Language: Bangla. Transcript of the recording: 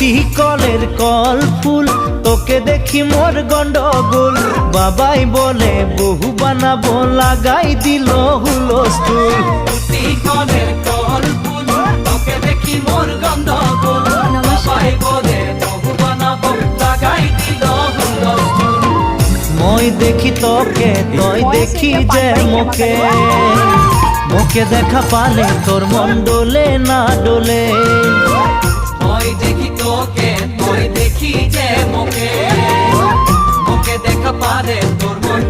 টুটি কলের কল ফুল, তোকে দেখি মোর গন্ডগোল। বাবাই বলে বহু বানাবো, লাগাই দিল হুলস্থুল। টুটি কলের কল ফুল, তোকে দেখি মোর গন্ডগোল। বাবাই বলে বহু বানাবো, লাগাই দিল হুলস্থুল। মই দেখি তোকে, তই দেখি যে মোকে, মোকে দেখা পালে তোর মন ডোলে না ডোলে। মই দেখি তোকে, তুই দেখি যে মোকে, মোকে দেখা পারে তোর মন